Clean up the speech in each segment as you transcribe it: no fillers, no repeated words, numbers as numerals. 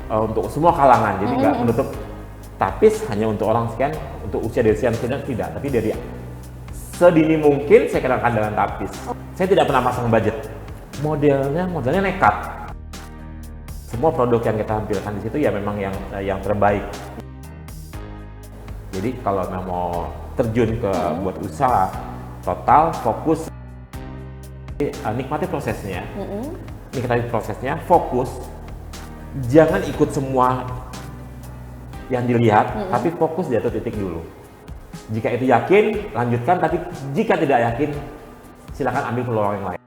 untuk semua kalangan, jadi nggak menutup tapis hanya untuk orang sekian, untuk usia dari sekian tidak, tapi dari sedini mungkin saya kenalkan dengan tapis. Saya tidak pernah pasang budget. Modelnya nekat. Semua produk yang kita tampilkan di situ ya memang yang terbaik. Jadi kalau mau terjun ke buat usaha, total fokus, nikmati prosesnya, fokus, jangan ikut semua yang dilihat, tapi fokus di satu titik dulu. Jika itu yakin, lanjutkan, tapi jika tidak yakin, silakan ambil peluang yang lain.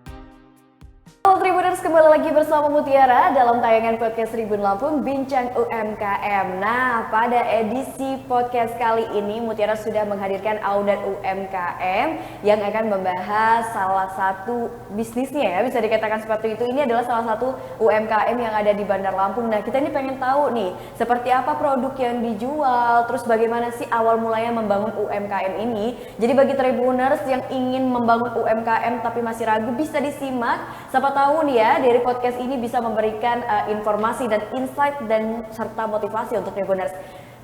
Halo Tribuners, kembali lagi bersama Mutiara dalam tayangan podcast Tribun Lampung Bincang UMKM. Nah, pada edisi podcast kali ini Mutiara sudah menghadirkan owner UMKM yang akan membahas salah satu bisnisnya ya, bisa dikatakan seperti itu. Ini adalah salah satu UMKM yang ada di Bandar Lampung. Nah, kita ini pengen tahu nih, seperti apa produk yang dijual, terus bagaimana sih awal mulanya membangun UMKM ini. Jadi bagi Tribuners yang ingin membangun UMKM tapi masih ragu, bisa disimak. Siapa tahu nih ya, dari podcast ini bisa memberikan informasi dan insight dan serta motivasi untuk Tribuners.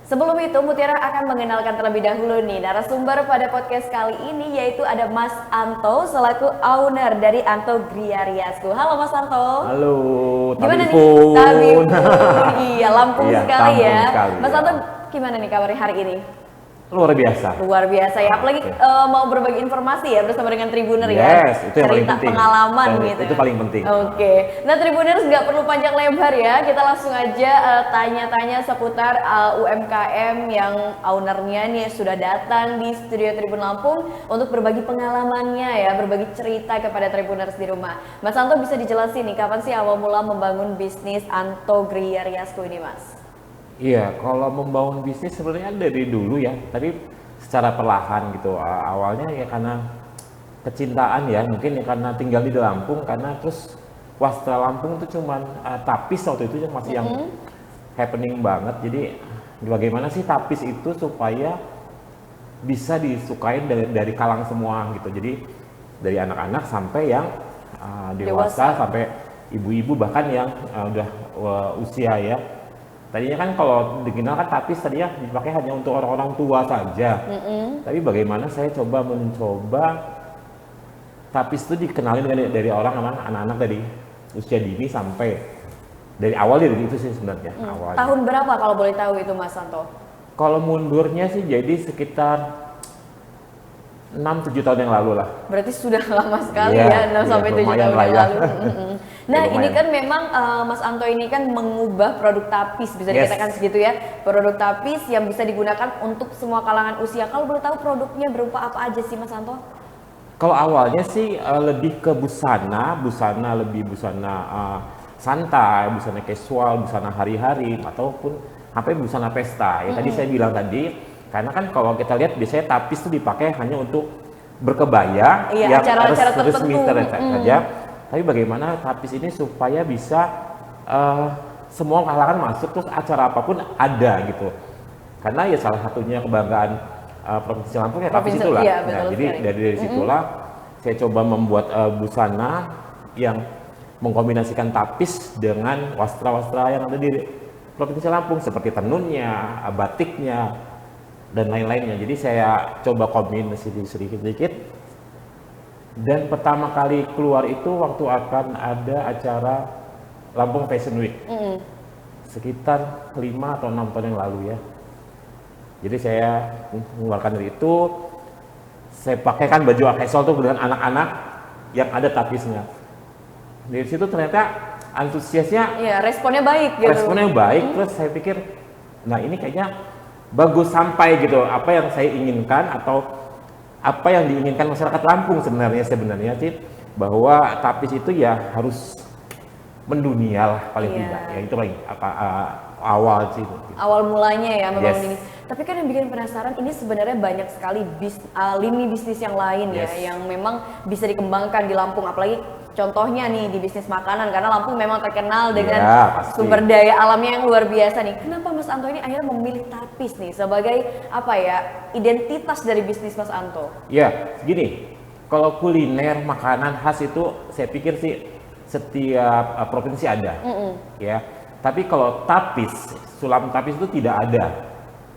Sebelum itu, Mutiara akan mengenalkan terlebih dahulu nih narasumber pada podcast kali ini, yaitu ada Mas Anto selaku owner dari Anto Griariasku. Halo Mas Anto. Halo, gimana nih? Tabipun. Iya, Lampung Iya, sekali ya. sekali, Mas ya. Anto, gimana nih kabarnya hari ini? Luar biasa. Luar biasa ya, apalagi mau berbagi informasi ya bersama dengan Tribuner Yes, ya. itu yang paling cerita penting. pengalaman gitu. Itu paling penting. Oke. Nah, Tribuners nggak perlu panjang lebar ya. Kita langsung aja tanya-tanya seputar UMKM yang ownernya nih sudah datang di studio Tribun Lampung untuk berbagi pengalamannya ya, berbagi cerita kepada Tribuners di rumah. Mas Anto, bisa dijelasin nih kapan sih awal mula membangun bisnis Anto Griariasku ini, Mas? Iya, kalau membangun bisnis sebenarnya dari dulu ya, tapi secara perlahan gitu. Awalnya ya karena kecintaan ya, mungkin ya karena tinggal di Lampung, karena terus wastra Lampung itu cuman tapis waktu itu masih yang happening banget. Jadi bagaimana sih tapis itu supaya bisa disukain dari kalang semua gitu. Jadi dari anak-anak sampai yang dewasa, sampai ibu-ibu bahkan yang udah usia ya. Tadinya kan kalau dikenal kan tapis tadinya dipakai hanya untuk orang-orang tua saja. Tapi bagaimana saya mencoba tapis itu dikenalin dari anak-anak dari usia dini sampai dari awal dari itu sih sebenarnya. Awalnya. Tahun berapa kalau boleh tahu itu, Mas Anto? Kalau mundurnya sih jadi sekitar 6-7 tahun yang lalu lah. Berarti sudah lama sekali ya, 6 sampai 7 tahun yang lalu. Nah, ini kan memang Mas Anto ini kan mengubah produk tapis, bisa dikatakan segitu ya. Produk tapis yang bisa digunakan untuk semua kalangan usia. Kalau boleh tahu produknya berupa apa aja sih, Mas Anto? Kalau awalnya sih lebih ke busana santai, busana casual, busana hari-hari, ataupun sampai busana pesta. Ya tadi saya bilang tadi, karena kan kalau kita lihat biasanya tapis itu dipakai hanya untuk berkebaya, yang acara-acara resmi tertentu saja. Tapi bagaimana tapis ini supaya bisa semua kalangan masuk, terus acara apapun ada gitu. Karena ya salah satunya kebanggaan Provinsi Lampung ya tapis itulah. Iya, Nah, jadi dari situlah saya coba membuat busana yang mengkombinasikan tapis dengan wastra-wastra yang ada di Provinsi Lampung seperti tenunnya, batiknya, dan lain-lainnya. Jadi saya coba kombinasi sedikit-sedikit. Dan pertama kali keluar itu waktu akan ada acara Lampung Fashion Week. Sekitar 5 atau 6 tahun yang lalu ya. Jadi saya mengeluarkan dari itu, saya pakaikan baju casual tuh dengan anak-anak yang ada tapisnya. Dari situ ternyata antusiasnya, responnya baik gitu. Responnya baik, terus saya pikir, nah ini kayaknya bagus sampai gitu, apa yang saya inginkan atau apa yang diinginkan masyarakat Lampung sebenarnya sih, bahwa tapis itu ya harus mendunia lah paling tidak. Ya itu paling awal sih. Awal mulanya ya memang ini. Tapi kan yang bikin penasaran, ini sebenarnya banyak sekali lini bisnis yang lain ya, yang memang bisa dikembangkan di Lampung, apalagi contohnya nih di bisnis makanan, karena Lampung memang terkenal dengan sumber daya alamnya yang luar biasa nih. Kenapa Mas Anto ini akhirnya memilih tapis nih sebagai identitas dari bisnis Mas Anto? Ya, gini, kalau kuliner makanan khas itu saya pikir sih setiap provinsi ada, ya. Tapi kalau tapis, sulam tapis itu tidak ada,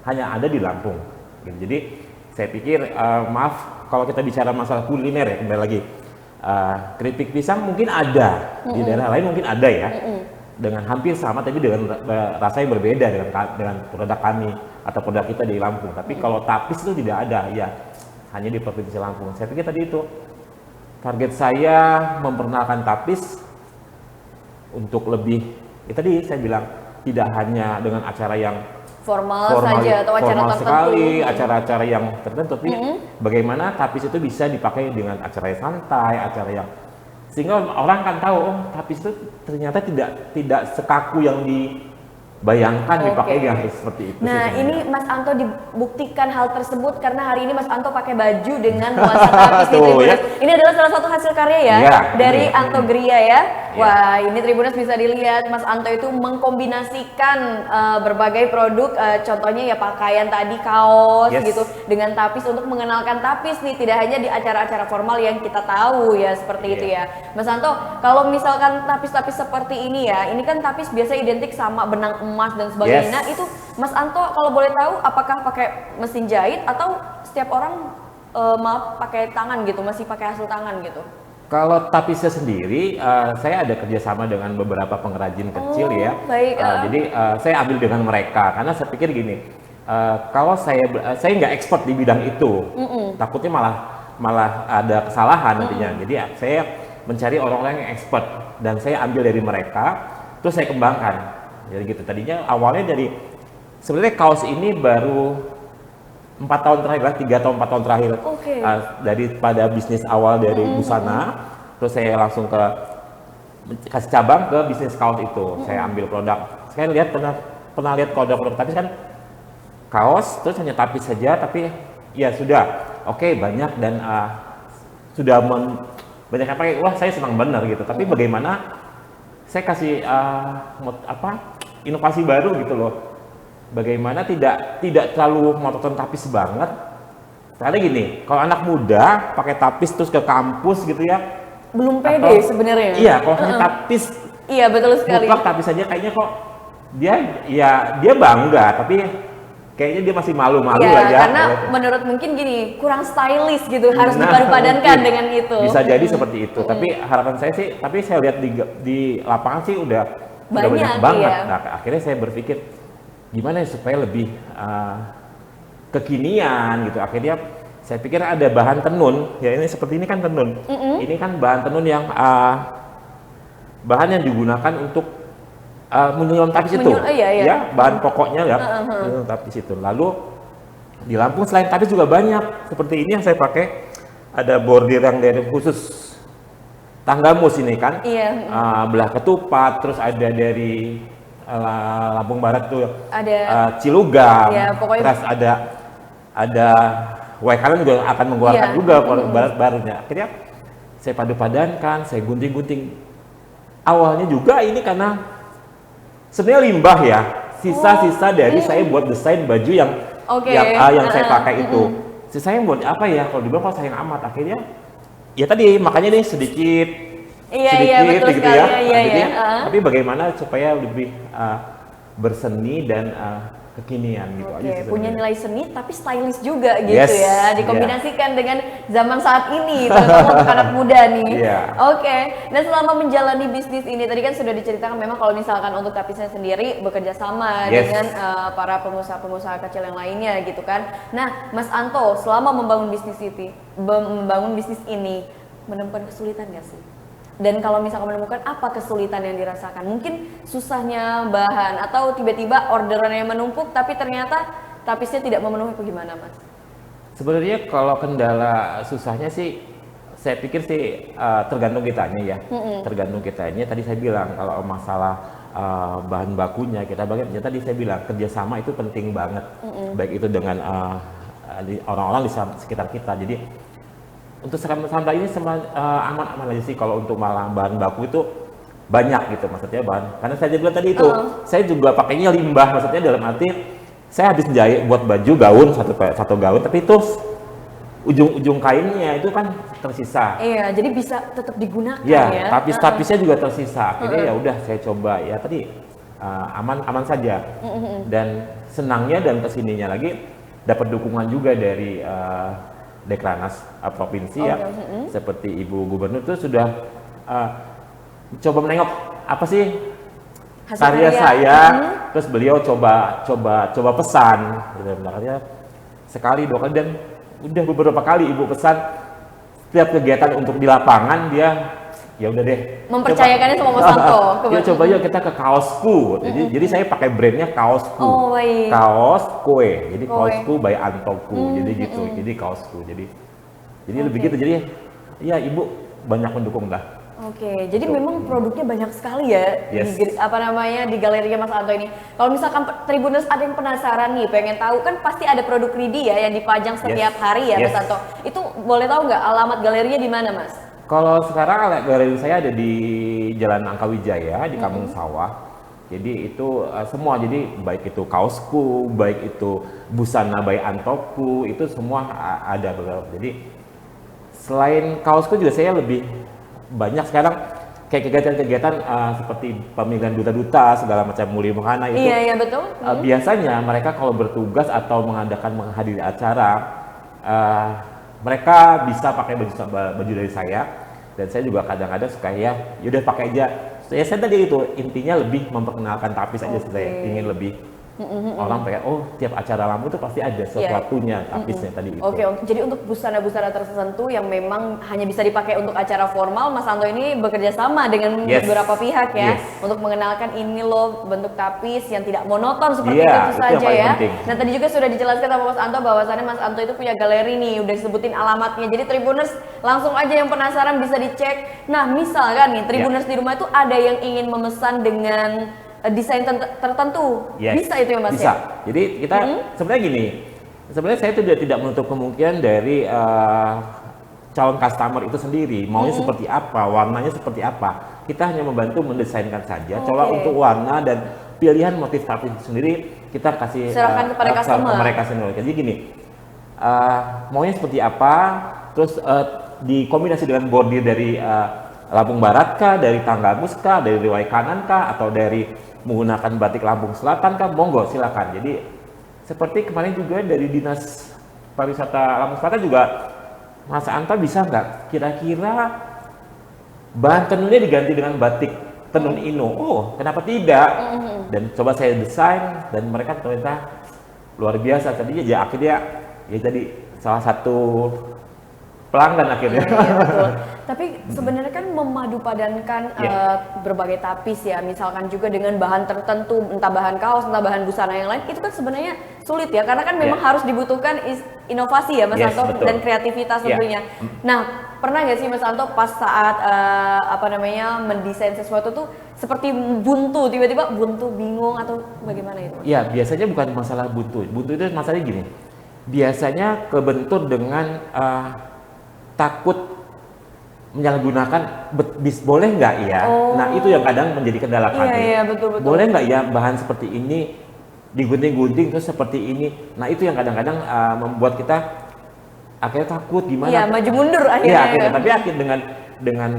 hanya ada di Lampung. Gitu. Jadi saya pikir maaf kalau kita bicara masalah kuliner ya, kembali lagi keripik pisang mungkin ada di daerah lain, mungkin ada ya dengan hampir sama tapi dengan rasa yang berbeda dengan produk kami atau produk kita di Lampung. Tapi kalau tapis itu tidak ada ya, hanya di provinsi Lampung. Saya pikir tadi itu target saya memperkenalkan tapis untuk lebih, ya tadi saya bilang tidak hanya dengan acara yang formal saja atau acara formal tertentu. sekali, acara-acara yang tertentu, tapi bagaimana tapis itu bisa dipakai dengan acara yang santai, acara yang sehingga orang kan tahu oh tapis itu ternyata tidak sekaku yang dibayangkan dipakai yang seperti itu. Nah ini Mas Anto dibuktikan hal tersebut karena hari ini Mas Anto pakai baju dengan nuansa tapis di Tribuners. Ya. Ini adalah salah satu hasil karya ya, dari Anto Gria ya. Wah ini Tribuners bisa dilihat Mas Anto itu mengkombinasikan berbagai produk, contohnya ya pakaian tadi, kaos gitu dengan tapis untuk mengenalkan tapis nih, tidak hanya di acara-acara formal yang kita tahu ya seperti itu ya. Mas Anto, kalau misalkan tapis-tapis seperti ini ya, ini kan tapis biasa identik sama benang emas dan sebagainya. Nah, itu Mas Anto kalau boleh tahu apakah pakai mesin jahit atau setiap orang maaf pakai tangan gitu, masih pakai hasil tangan gitu? Kalau tapisnya sendiri, saya ada kerjasama dengan beberapa pengrajin kecil ya. Baik, jadi saya ambil dengan mereka karena saya pikir gini, kalau saya nggak expert di bidang itu, takutnya malah ada kesalahan nantinya. Jadi saya mencari orang-orang yang expert dan saya ambil dari mereka, terus saya kembangkan. Jadi gitu. Tadinya awalnya dari sebenarnya kaos ini baru 4 tahun terakhir, 3 tahun 4 tahun terakhir. Daripada bisnis awal dari busana, terus saya langsung kasih cabang ke bisnis kaos itu. Saya ambil produk. Saya lihat pernah lihat produk tapis kan kaos terus hanya tapis saja, tapi ya sudah oke, banyak dan sudah banyak yang pakai. Wah saya senang benar gitu. Tapi bagaimana saya kasih inovasi baru gitu loh. Bagaimana tidak terlalu monoton tapis banget. Karena gini, kalau anak muda pakai tapis terus ke kampus gitu ya, belum pede sebenarnya. Iya, kalau hanya tapis. Iya betul sekali. Mutlak tapis saja kayaknya kok dia bangga, tapi kayaknya dia masih malu-malu aja. Karena menurut mungkin gini, kurang stylish gitu, harus dipadu-padankan dengan itu. Bisa jadi seperti itu. Tapi harapan saya sih, tapi saya lihat di lapangan sih udah banyak banget. Iya. Nah, akhirnya saya berpikir gimana ya supaya lebih kekinian gitu. Akhirnya saya pikir ada bahan tenun, ya ini seperti ini kan tenun. Ini kan bahan tenun yang bahan yang digunakan untuk menyulam tapis itu. Ya, bahan pokoknya ya menyulam tapis itu. Lalu di Lampung selain tapis juga banyak. Seperti ini yang saya pakai, ada bordir yang dari khusus Tanggamus ini kan. Belah ketupat, terus ada dari Lampung Barat tuh ada Cilugam, terus ada Waikanan juga akan mengeluarkan juga barunya. Akhirnya saya padu-padankan, saya gunting-gunting. Awalnya juga ini karena sebenarnya limbah ya, sisa-sisa dari saya buat desain baju yang saya pakai itu. Sisanya buat apa ya? Kalau dibilang kalau sayang amat, akhirnya ya tadi makanya nih sedikit betul gitu sekali, ya. Jadi, tapi bagaimana supaya lebih berseni dan kekinian gitu aja. Punya nilai seni tapi stylish juga gitu ya, dikombinasikan dengan zaman saat ini, terutama untuk anak muda nih. Nah selama menjalani bisnis ini tadi kan sudah diceritakan memang kalau misalkan untuk tapisnya sendiri bekerja sama dengan para pengusaha-pengusaha kecil yang lainnya gitu kan. Nah Mas Anto selama membangun bisnis ini menemukan kesulitan nggak sih? Dan kalau misalkan menemukan apa kesulitan yang dirasakan? Mungkin susahnya bahan atau tiba-tiba orderan yang menumpuk tapi ternyata tapisnya tidak memenuhi, bagaimana Mas? Sebenarnya kalau kendala susahnya sih saya pikir sih tergantung kitanya ya. Tergantung kitanya. Tadi saya bilang kalau masalah bahan bakunya kita bagaimana, tadi saya bilang kerjasama itu penting banget. Baik itu dengan orang-orang di sekitar kita. Jadi untuk sampah ini aman-aman aja sih. Kalau untuk malah bahan baku itu banyak gitu, maksudnya bahan. Karena saya bilang tadi itu, saya juga pakainya limbah, maksudnya dalam arti saya habis menjahit buat baju gaun satu gaun, tapi itu ujung kainnya itu kan tersisa. Iya, jadi bisa tetap digunakan ya. Tapis-tapisnya juga tersisa. Akhirnya ya udah saya coba ya tadi aman saja. Dan senangnya dan kesininya lagi dapat dukungan juga dari Dekranaz provinsi ya, seperti Ibu Gubernur itu sudah coba menengok apa sih karya saya, terus beliau coba pesan, gitu. Makanya sekali 2 kali dan udah beberapa kali Ibu pesan setiap kegiatan untuk di lapangan dia ya udah deh mempercayakannya sama Mas Anto. Ya coba yuk kita ke kaosku. Jadi saya pakai brandnya kaosku. Oh, baik. Kaos kue. Jadi kaosku by Antoku. Jadi gitu. Jadi kaosku. Jadi lebih gitu. Jadi ya Ibu banyak mendukung lah. Oke, jadi memang produknya banyak sekali ya di galerinya Mas Anto ini. Kalau misalkan Tribuners ada yang penasaran nih, pengen tahu kan pasti ada produk Ridi ya yang dipajang setiap hari ya Mas Anto. Itu boleh tahu nggak alamat galerinya di mana Mas? Kalau sekarang galeri saya ada di Jalan Angkawijaya di Kampung Sawah. Jadi itu semua, jadi baik itu kaosku, baik itu busana by Antoku, itu semua ada beberapa. Jadi selain kaosku juga saya lebih banyak sekarang kayak kegiatan-kegiatan seperti pemilihan duta-duta segala macam Mulia Menghana itu. Iya betul. Biasanya mereka kalau bertugas atau menghadiri acara mereka bisa pakai baju dari saya, dan saya juga kadang-kadang suka ya yaudah pakai aja. Saya tadi itu intinya lebih memperkenalkan tapis aja. Saya ingin lebih orang kayak tiap acara lampu itu pasti ada sesuatunya tapisnya tadi itu. Oke, jadi untuk busana-busana tertentu yang memang hanya bisa dipakai untuk acara formal, Mas Anto ini bekerja sama dengan beberapa pihak ya untuk mengenalkan ini loh bentuk tapis yang tidak monoton seperti itu saja ya. Penting. Nah tadi juga sudah dijelaskan sama Mas Anto bahwasannya Mas Anto itu punya galeri nih, udah disebutin alamatnya. Jadi Tribuners langsung aja yang penasaran bisa dicek. Nah misalkan nih Tribuners di rumah itu ada yang ingin memesan dengan desain tertentu, bisa itu ya Mas? Bisa. Jadi kita sebenarnya gini, sebenarnya saya tidak menutup kemungkinan dari calon customer itu sendiri maunya seperti apa, warnanya seperti apa. Kita hanya membantu mendesainkan saja. Coba untuk warna dan pilihan motif tapis itu sendiri kita kasih serahkan kepada customer. Mereka sendiri. Jadi gini, maunya seperti apa, terus dikombinasi dengan bordir dari Lampung Barat kah, dari Tanggamus kah, dari Riwai Kanan kah, atau dari menggunakan batik Lampung Selatan kah, monggo silakan. Jadi seperti kemarin juga dari Dinas Pariwisata Lampung Selatan juga, Mas Anta bisa nggak kira-kira bahan tenunnya diganti dengan batik tenun Ino? Oh kenapa tidak? Dan coba saya desain dan mereka ternyata luar biasa. Tadinya ya akhirnya ya jadi salah satu pelanggan akhirnya. Betul. Tapi sebenarnya kan memadupadankan berbagai tapis ya, misalkan juga dengan bahan tertentu, entah bahan kaos, entah bahan busana yang lain, itu kan sebenarnya sulit ya, karena kan memang harus dibutuhkan inovasi ya Mas Anto dan kreativitas tentunya. Nah, pernah nggak sih Mas Anto pas saat mendesain sesuatu tuh seperti buntu, tiba-tiba buntu bingung atau bagaimana itu? Ya, biasanya bukan masalah buntu. Buntu itu masalahnya gini. Biasanya kebentur dengan takut menyalahgunakan boleh nggak ya? Nah itu yang kadang menjadi kendala kami. Iya, betul. Boleh nggak ya bahan seperti ini digunting-gunting terus seperti ini? Nah itu yang kadang-kadang membuat kita akhirnya takut gimana? Iya, maju mundur akhirnya. Iya, akhirnya. Tapi dengan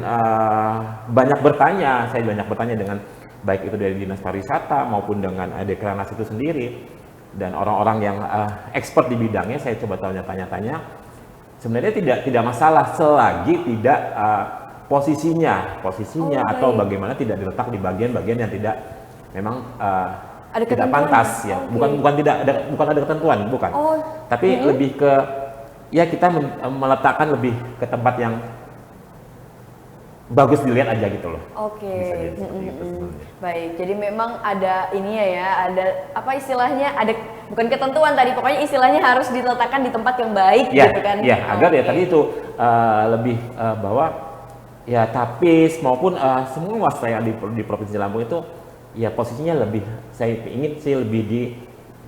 banyak bertanya, saya banyak bertanya dengan baik itu dari Dinas Pariwisata maupun dengan Dekranaz itu sendiri dan orang-orang yang expert di bidangnya, saya coba tanya-tanya. Sebenarnya tidak masalah selagi tidak posisinya atau bagaimana tidak diletak di bagian-bagian yang tidak memang tidak pantas ya. Bukan ada ketentuan, bukan. Tapi lebih ke ya kita meletakkan lebih ke tempat yang bagus dilihat aja gitu loh. Bisa jadi seperti itu sebenarnya. Baik, jadi memang ada ini ya, ada apa istilahnya, ada bukan ketentuan tadi, pokoknya istilahnya harus diletakkan di tempat yang baik gitu kan. Iya, agar ya tadi itu lebih bahwa ya tapis maupun semua wastra yang di Provinsi Lampung itu ya posisinya lebih, saya ingin sih lebih di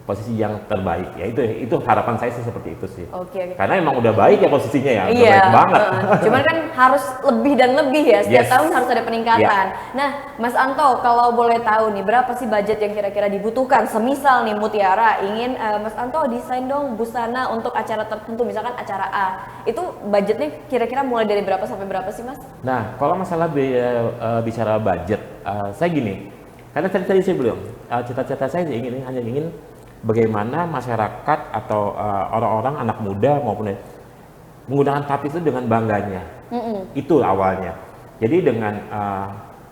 posisi yang terbaik ya, itu harapan saya sih seperti itu sih. Oke. Karena emang udah baik ya posisinya ya, udah baik banget. Cuman kan harus lebih dan lebih ya, setiap tahun harus ada peningkatan. Nah Mas Anto, kalau boleh tahu nih berapa sih budget yang kira-kira dibutuhkan, semisal nih Mutiara ingin Mas Anto desain dong busana untuk acara tertentu, misalkan acara A, itu budgetnya kira-kira mulai dari berapa sampai berapa sih Mas? Nah kalau masalah bicara budget, saya gini, Karena tadi saya bilang, cita-cita saya hanya ingin bagaimana masyarakat atau orang-orang anak muda maupun menggunakan tapis itu dengan bangganya. Itu awalnya. Jadi dengan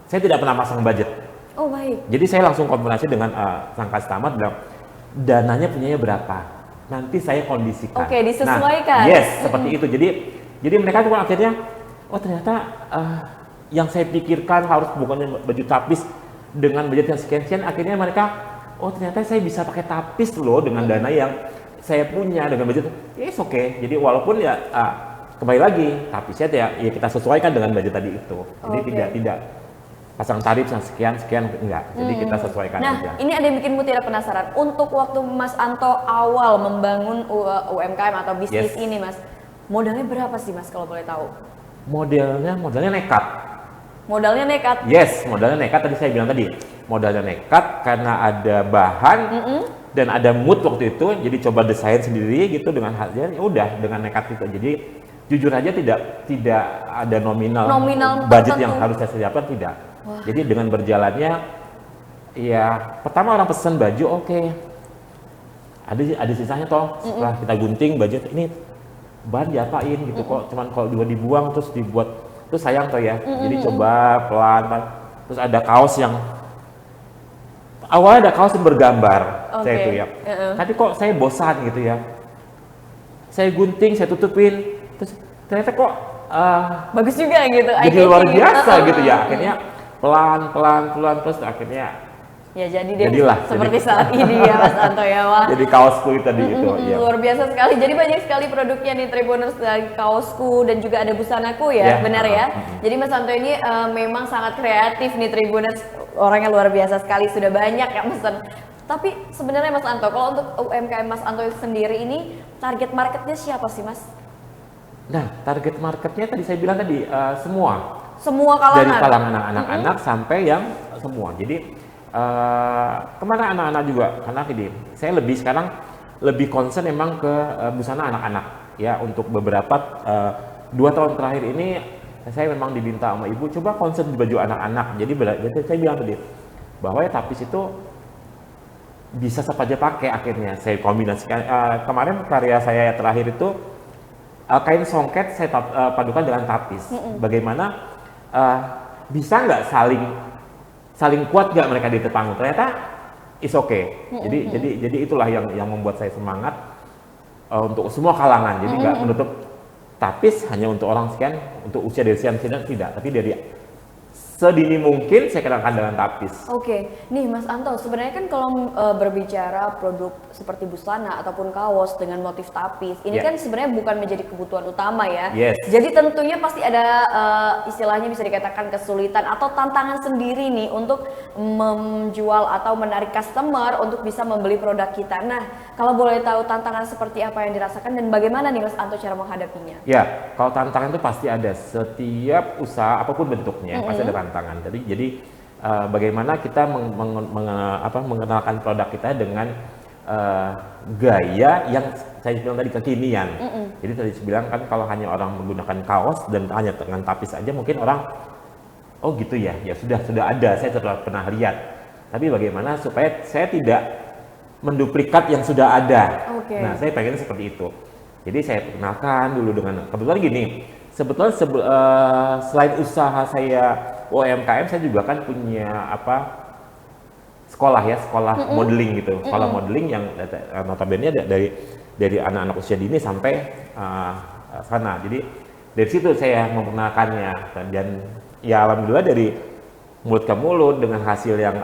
saya tidak pernah pasang budget. Oh baik. Jadi saya langsung komunikasi dengan sang customer, bilang dananya punyanya berapa. Nanti saya kondisikan. Oke, disesuaikan. Nah, yes, seperti itu. Jadi mereka tuh akhirnya, oh ternyata yang saya pikirkan harus bukan baju tapis dengan budget yang sekian-sekian, akhirnya mereka, oh ternyata saya bisa pakai tapis loh dengan dana yang saya punya dengan budget. Yes, oke. Jadi walaupun ya kembali lagi tapisnya ya kita sesuaikan dengan budget tadi itu. Jadi tidak pasang tarif yang sekian enggak. Jadi kita sesuaikan aja. Nah, ini ada yang bikin Mutiara penasaran. Untuk waktu Mas Anto awal membangun UMKM atau bisnis ini, Mas, modalnya berapa sih, Mas, kalau boleh tahu? Modalnya nekat. Modalnya nekat. Yes, modalnya nekat. Tadi saya bilang tadi, modalnya nekat karena ada bahan dan ada mood waktu itu. Jadi coba desain sendiri gitu dengan hasilnya. Ya udah dengan nekat itu. Jadi jujur aja tidak ada nominal budget yang harus saya siapkan, tidak. Wah. Jadi dengan berjalannya, ya pertama orang pesen baju, oke. Ada sisanya toh. Setelah kita gunting baju ini bahan diapain gitu kok. Cuman kalau dibuang terus dibuat. Itu sayang tuh ya, jadi coba pelan, terus ada kaos yang awalnya ada kaos yang bergambar, saya itu ya. Tapi kok saya bosan gitu ya, saya gunting, saya tutupin, terus ternyata kok bagus juga gitu, jadi luar biasa gitu ya. Akhirnya pelan terus akhirnya ya jadilah seperti saat ini ya Mas Anto ya. Wah. Jadi kaosku tadi itu ya. Luar biasa sekali. Jadi banyak sekali produknya nih Tribuners, dari kaosku dan juga ada busanaku ya, benar ya. Jadi Mas Anto ini memang sangat kreatif nih Tribuners, orangnya luar biasa sekali, sudah banyak yang pesan. Tapi sebenarnya Mas Anto, kalau untuk UMKM Mas Anto sendiri ini target marketnya siapa sih Mas? Nah, target marketnya tadi saya bilang tadi semua kalangan. Dari kalangan anak-anak sampai yang semua. Jadi kemana anak-anak juga, karena saya sekarang lebih concern memang ke busana anak-anak ya. Untuk beberapa 2 tahun terakhir ini saya memang diminta sama ibu coba concern di baju anak-anak. Jadi saya bilang tadi bahwa ya tapis itu bisa siapa aja pakai. Akhirnya saya kombinasikan, kemarin karya saya terakhir itu kain songket saya padukan dengan tapis. Bagaimana bisa nggak saling kuat nggak mereka di panggung? Ternyata is okay. Jadi itulah yang membuat saya semangat untuk semua kalangan. Jadi nggak menutup tapis hanya untuk orang sekian, untuk usia dari sekian tidak, tapi dari sedini mungkin saya kenalkan dengan tapis. Oke, nih Mas Anto, sebenarnya kan kalau berbicara produk seperti busana ataupun kaos dengan motif tapis, ini kan sebenarnya bukan menjadi kebutuhan utama ya. Jadi tentunya pasti ada istilahnya bisa dikatakan kesulitan atau tantangan sendiri nih untuk menjual atau menarik customer untuk bisa membeli produk kita. Nah, kalau boleh tahu tantangan seperti apa yang dirasakan dan bagaimana nih Mas Anto cara menghadapinya? Ya, kalau tantangan itu pasti ada. Setiap usaha apapun bentuknya pasti ada tantangan. Jadi bagaimana kita mengenalkan produk kita dengan gaya yang saya bilang tadi kekinian. Jadi tadi saya bilang kan kalau hanya orang menggunakan kaos dan hanya dengan tapis aja mungkin orang oh gitu ya sudah ada, saya sudah pernah lihat. Tapi bagaimana supaya saya tidak menduplikat yang sudah ada. Nah, saya pengen seperti itu. Jadi saya perkenalkan dulu dengan kebetulan gini. Sebetulnya selain usaha saya UMKM, saya juga kan punya sekolah modeling gitu, sekolah modeling yang notabene dari anak-anak usia dini sampai sana. Jadi dari situ saya memperkenalkannya dan ya alhamdulillah dari mulut ke mulut dengan hasil yang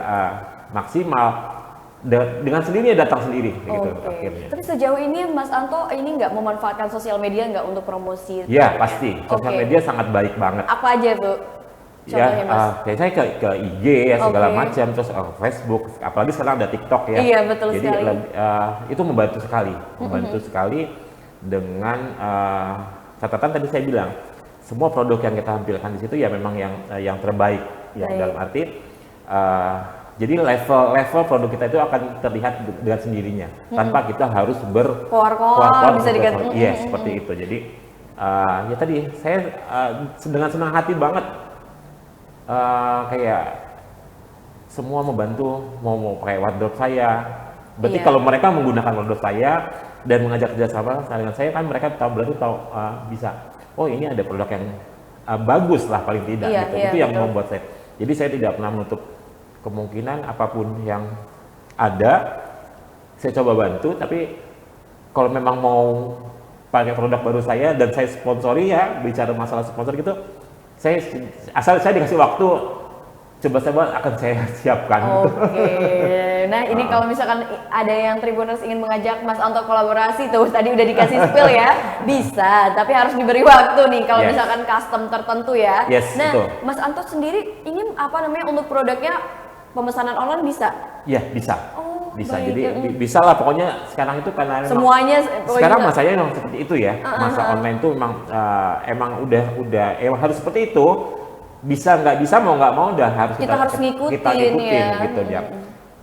maksimal. Dengan sendirinya datang sendiri gitu akhirnya. Tapi sejauh ini Mas Anto ini nggak memanfaatkan sosial media nggak untuk promosi? Ya pasti, sosial media sangat baik banget. Apa aja tuh? Contohnya, Mas? Kayak saya ke IG ya segala macam, terus Facebook, apalagi sekarang ada TikTok ya. Iya betul jadi, sekali. Itu membantu sekali dengan catatan tadi saya bilang semua produk yang kita tampilkan di situ ya memang yang terbaik ya dalam arti. Jadi level produk kita itu akan terlihat dengan sendirinya tanpa kita harus berkoar-koar bisa dikatakan. Iya seperti itu. Jadi ya tadi saya dengan senang hati banget kayak semua membantu, mau pakai wardrobe saya. Berarti Iya. kalau mereka menggunakan wardrobe saya dan mengajak kerjasama dengan saya, kan mereka berarti tahu bisa, oh ini ada produk yang bagus lah paling tidak, Iya, gitu. iya, Itu yang betul. membuat saya. Jadi saya tidak pernah menutup kemungkinan apapun yang ada, saya coba bantu. Tapi kalau memang mau pakai produk baru saya dan saya sponsori, ya bicara masalah sponsor gitu, saya asal saya dikasih waktu, coba akan saya siapkan. Oke, nah ini kalau misalkan ada yang Tribuners ingin mengajak Mas Anto kolaborasi tuh, tadi udah dikasih spill ya, bisa, tapi harus diberi waktu nih kalau Yes. misalkan custom tertentu ya. Yes, Nah, betul. Mas Anto sendiri ingin apa namanya untuk produknya pemesanan online bisa? Ya bisa, Oh, bisa. baik. Jadi bisa lah pokoknya sekarang itu karena memang Semuanya sekarang pokoknya- masanya memang seperti itu ya. Masa online tuh emang udah emang harus seperti itu. Bisa nggak bisa, mau nggak mau udah harus Kita harus ngikutin kita ikutin ya. gitu ya.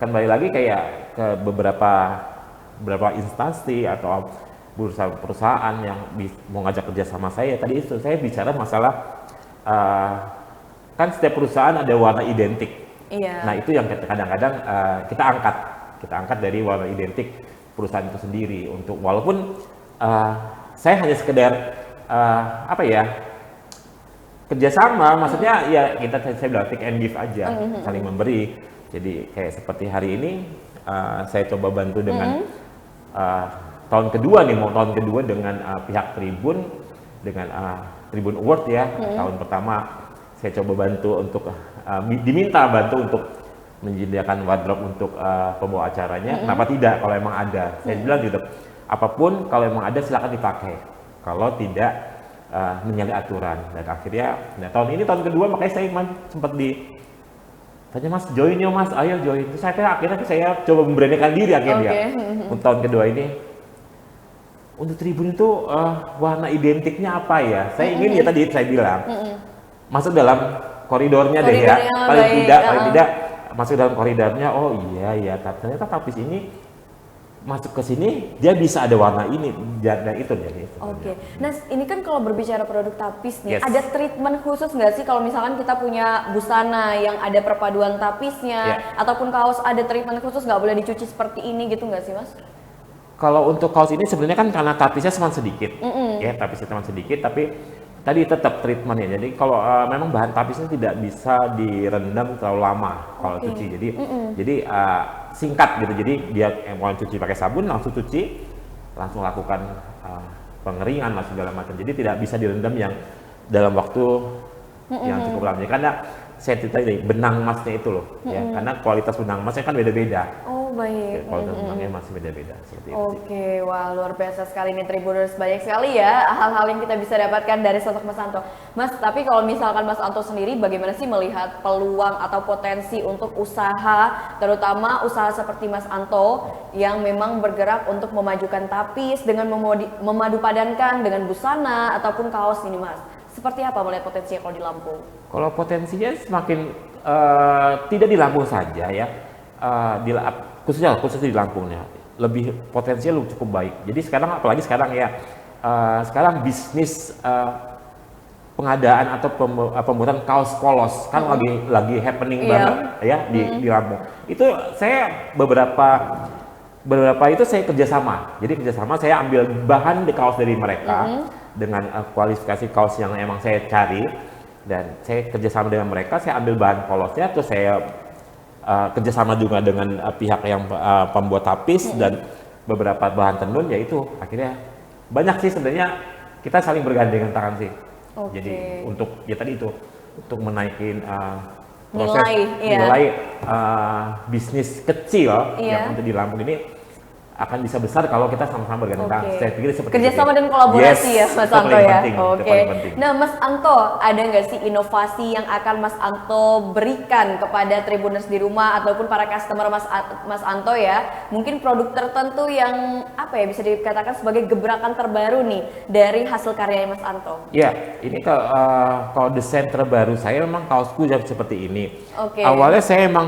Kan balik lagi kayak ke beberapa instansi atau perusahaan yang mau ngajak kerja sama saya. Tadi itu saya bicara masalah kan setiap perusahaan ada warna identik. Iya. Nah itu yang kadang-kadang kita angkat dari warna identik perusahaan itu sendiri, untuk walaupun saya hanya sekedar apa ya, kerjasama, maksudnya ya saya bilang take and give aja, saling memberi. Jadi kayak seperti hari ini saya coba bantu dengan tahun kedua dengan pihak Tribun, dengan Tribun Award ya. Tahun pertama saya coba bantu untuk diminta bantu untuk menyediakan wardrobe untuk pembawa acaranya. Kenapa tidak kalau emang ada? Saya bilang gitu, apapun kalau emang ada silakan dipakai. Kalau tidak menyalahi aturan. Dan akhirnya, nah tahun kedua, makanya saya sempat tanya, Mas join ya Mas, ayo join. Terus akhirnya saya coba memberanikan diri akhirnya. Untuk tahun kedua ini, untuk Tribun itu warna identiknya apa ya? Saya ingin ya tadi saya bilang, masuk dalam koridornya deh ya. Koridornya Paling baik, tidak masuk dalam koridornya. Oh iya, ternyata tapis ini masuk ke sini dia bisa ada warna ini dan itu deh. Oke, nah ini kan kalau berbicara produk tapis nih, Yes. ada treatment khusus nggak sih kalau misalkan kita punya busana yang ada perpaduan tapisnya, ataupun kaos ada treatment khusus, nggak boleh dicuci seperti ini gitu nggak sih Mas? Kalau untuk kaos ini sebenarnya kan karena tapisnya cuma sedikit, ya tapisnya cuma sedikit, tapi tadi tetap treatmentnya. Jadi kalau memang bahan tapisnya tidak bisa direndam terlalu lama kalau cuci. Jadi singkat gitu. Jadi dia mau cuci pakai sabun langsung cuci, langsung lakukan pengeringan lah segala macam. Jadi tidak bisa direndam yang dalam waktu yang cukup lama. Karena saya tadi benang emasnya itu loh, ya. Karena kualitas benang emasnya kan beda-beda. Oh baik. Kualitas benangnya masih beda-beda seperti itu. Oke, wah luar biasa sekali nih Tribuners, banyak sekali ya hal-hal yang kita bisa dapatkan dari sosok Mas Anto. Mas, tapi kalau misalkan Mas Anto sendiri bagaimana sih melihat peluang atau potensi untuk usaha, terutama usaha seperti Mas Anto yang memang bergerak untuk memajukan tapis dengan memadupadankan dengan busana ataupun kaos ini Mas. Seperti apa melihat potensinya kalau di Lampung? Kalau potensinya semakin tidak di Lampung saja ya, khususnya di Lampungnya lebih potensial cukup baik. Jadi sekarang apalagi sekarang ya, sekarang bisnis pengadaan atau pembuatan kaos polos kan lagi happening banget ya di Lampung. Itu saya beberapa itu saya kerjasama. Jadi kerjasama saya ambil bahan di kaos dari mereka dengan kualifikasi kaos yang emang saya cari, dan saya kerjasama dengan mereka. Saya ambil bahan polosnya, terus saya kerjasama juga dengan pihak yang pembuat tapis dan beberapa bahan tenun. Yaitu akhirnya banyak sih sebenarnya, kita saling bergandengan tangan sih. Jadi untuk ya tadi itu untuk menaikin proses nilai bisnis kecil yang untuk di Lampung ini akan bisa besar kalau kita sama-sama bergandengan tangan. Saya pikir seperti kerjasama itu. dan kolaborasi ya Mas Anto ya. Oke. Nah Mas Anto, ada nggak sih inovasi yang akan Mas Anto berikan kepada Tribuners di rumah ataupun para customer Mas Anto ya? Mungkin produk tertentu yang apa ya bisa dikatakan sebagai gebrakan terbaru nih dari hasil karya Mas Anto? Ya, ini kalau desain terbaru saya memang kaosku seperti ini. Oke. Awalnya saya memang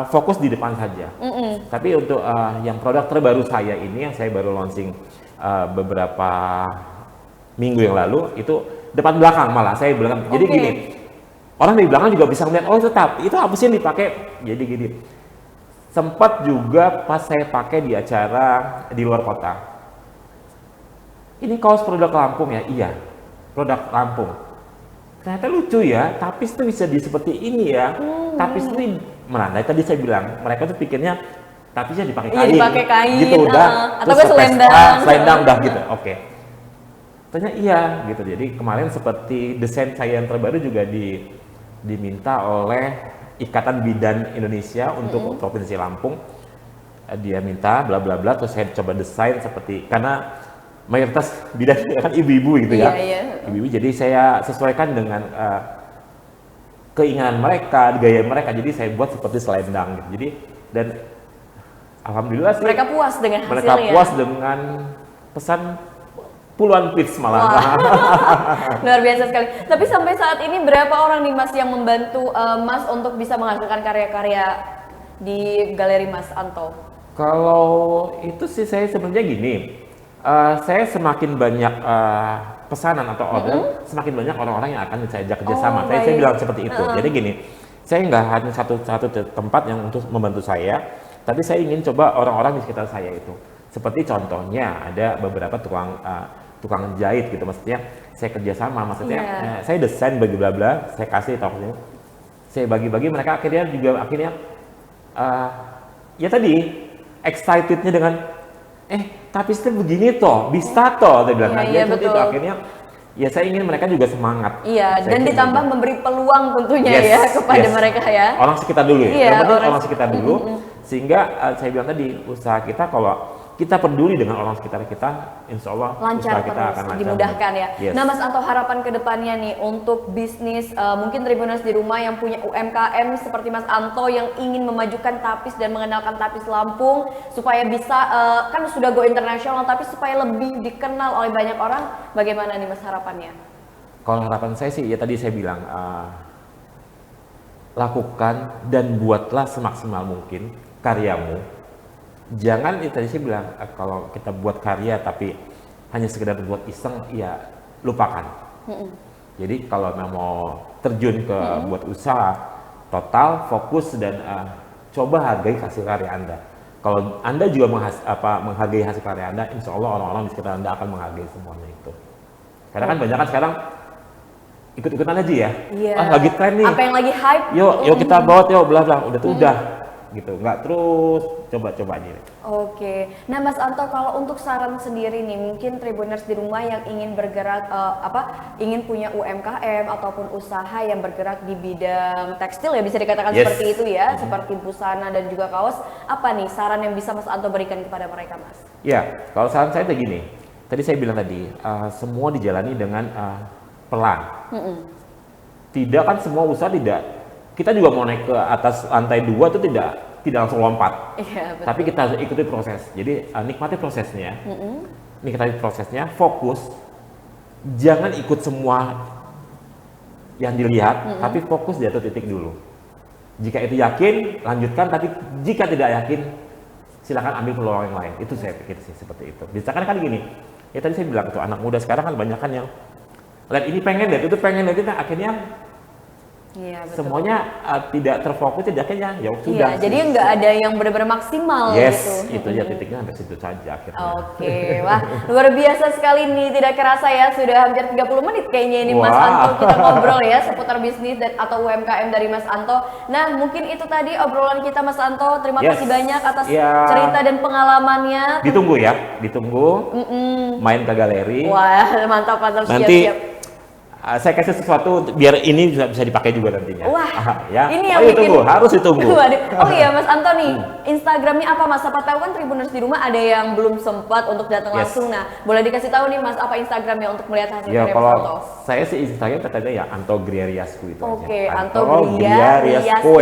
fokus di depan saja. Tapi untuk yang produk terbaru saya ini yang saya baru launching beberapa minggu yang lalu, itu depan belakang malah saya bilang. Jadi gini, orang di belakang juga bisa ngeliat, oh itu tapi itu apa sih yang dipakai. Jadi gini, sempat juga pas saya pakai di acara di luar kota. Ini kaos produk Lampung ya, iya produk Lampung. Ternyata lucu ya, tapis itu bisa seperti ini ya. Tapis itu merandai, tadi saya bilang mereka tuh pikirnya tapisnya dipakai kain, dipakai kain gitu udah, atau ke selendang udah gitu, oke. Ternyata iya gitu. Jadi kemarin seperti desain saya yang terbaru juga diminta oleh Ikatan Bidan Indonesia untuk Provinsi Lampung. Dia minta bla bla bla, terus saya coba desain seperti, karena mayoritas bidan kan ibu-ibu gitu ya, ibu-ibu, jadi saya sesuaikan dengan keinginan mereka, gaya mereka, jadi saya buat seperti selendang gitu. Jadi dan alhamdulillah sih mereka puas dengan hasilnya. Mereka puas dengan pesan puluhan piece malah. Luar biasa sekali. Tapi sampai saat ini berapa orang nih Mas yang membantu Mas untuk bisa menghasilkan karya-karya di galeri Mas Anto? Kalau itu sih saya sebenarnya gini, saya semakin banyak pesanan atau order, semakin banyak orang-orang yang akan saya ajak kerjasama. Saya bilang seperti itu. Jadi gini, saya nggak hanya satu tempat yang untuk membantu saya, tapi saya ingin coba orang-orang di sekitar saya itu. Seperti contohnya ada beberapa tukang jahit gitu, maksudnya saya kerjasama, maksudnya saya desain bagi bla bla, saya kasih tahunya, saya bagi-bagi, mereka akhirnya ya tadi excitednya dengan tapi itu begini toh, bisa toh, dia bilang. Iya, seperti itu akhirnya. Ya saya ingin mereka juga semangat. Iya, dan ditambah memberi peluang tentunya ya kepada mereka ya. Orang sekitar dulu ya. Yang penting orang sekitar dulu. Sehingga saya bilang tadi, usaha kita kalau kita peduli dengan orang sekitar kita, insya Allah lancar usaha kita terus, akan lancar, dimudahkan ya. Yes. Nah Mas Anto, harapan kedepannya nih untuk bisnis mungkin Tribuners di rumah yang punya UMKM seperti Mas Anto yang ingin memajukan tapis dan mengenalkan tapis Lampung supaya bisa kan sudah go internasional, tapi supaya lebih dikenal oleh banyak orang, bagaimana nih Mas harapannya? Kalau harapan saya sih ya tadi saya bilang, lakukan dan buatlah semaksimal mungkin karyamu. Jangan itu tadi saya bilang, kalau kita buat karya tapi hanya sekedar buat iseng, ya lupakan. Jadi kalau mau terjun ke buat usaha, total fokus dan coba hargai hasil karya Anda. Kalau Anda juga menghargai hasil karya Anda, insya Allah orang-orang di sekitar Anda akan menghargai semuanya itu. Karena kan banyak kan sekarang ikut-ikutan aja ya. Lagi tren nih. Apa yang lagi hype? Yuk kita bawa, yuk bla bla, udah gitu, nggak terus coba-coba aja. Oke. Nah Mas Anto, kalau untuk saran sendiri nih, mungkin Tribuners di rumah yang ingin bergerak ingin punya UMKM ataupun usaha yang bergerak di bidang tekstil ya, bisa dikatakan seperti itu ya, seperti busana dan juga kaos, apa nih saran yang bisa Mas Anto berikan kepada mereka, Mas? Ya, kalau saran saya begini, tadi saya bilang tadi, semua dijalani dengan pelan. Tidak kan semua usaha kita juga mau naik ke atas lantai 2 itu tidak langsung lompat. Iya, betul. Tapi kita ikuti proses. Jadi nikmati prosesnya. Nikmati prosesnya, fokus. Jangan ikut semua yang dilihat, tapi fokus di satu titik dulu. Jika itu yakin, lanjutkan. Tapi jika tidak yakin, silakan ambil peluang yang lain. Itu saya pikir sih seperti itu. Misalkan kan gini, ya tadi saya bilang tuh anak muda sekarang kan banyak kan yang lihat ini pengen, lihat itu pengen, lihat itu, akhirnya semuanya tidak terfokus, tidak akhirnya ya sudah. Jadi nggak ada yang benar-benar maksimal gitu. Itu aja titiknya sampai situ saja akhirnya. Oke, wah luar biasa sekali nih, tidak kerasa ya sudah hampir 30 menit kayaknya ini Mas Anto kita ngobrol ya seputar bisnis atau UMKM dari Mas Anto. Nah mungkin itu tadi obrolan kita Mas Anto, terima kasih banyak atas cerita dan pengalamannya. Ditunggu main ke galeri. Wah mantap, siap-siap. Saya kasih sesuatu biar ini bisa dipakai juga nantinya. Wah, ya. Ini yang harus ditunggu. Oh iya Mas Anto nih, Instagramnya apa Mas? Siapa tahu kan Tribuners di rumah ada yang belum sempat untuk datang langsung. Nah, boleh dikasih tahu nih Mas, apa Instagramnya untuk melihat hasil karya Mas Anto? Kalau saya sih Instagram katanya ya Anto Griariasku itu aja. Oke, Anto Griariasku.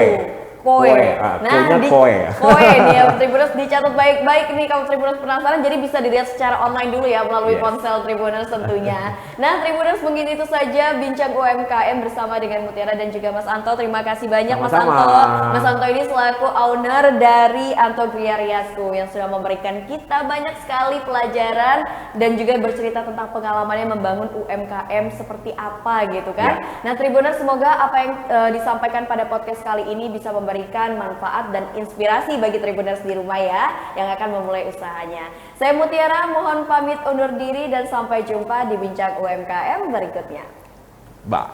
Koe. Nah, Koe. Koe nih ya, Tribuners dicatat baik-baik nih kalau Tribuners penasaran, jadi bisa dilihat secara online dulu ya melalui ponsel Tribuners tentunya. Nah, Tribuners mungkin itu saja bincang UMKM bersama dengan Mutiara dan juga Mas Anto. Terima kasih banyak Mas Anto. Mas Anto ini selaku owner dari Anto Gria Riasku yang sudah memberikan kita banyak sekali pelajaran dan juga bercerita tentang pengalamannya membangun UMKM seperti apa gitu kan. Nah, Tribuners, semoga apa yang disampaikan pada podcast kali ini bisa memberikan manfaat dan inspirasi bagi Tribuners di rumah ya yang akan memulai usahanya. Saya Mutiara mohon pamit undur diri dan sampai jumpa di Bincang UMKM berikutnya. Bye.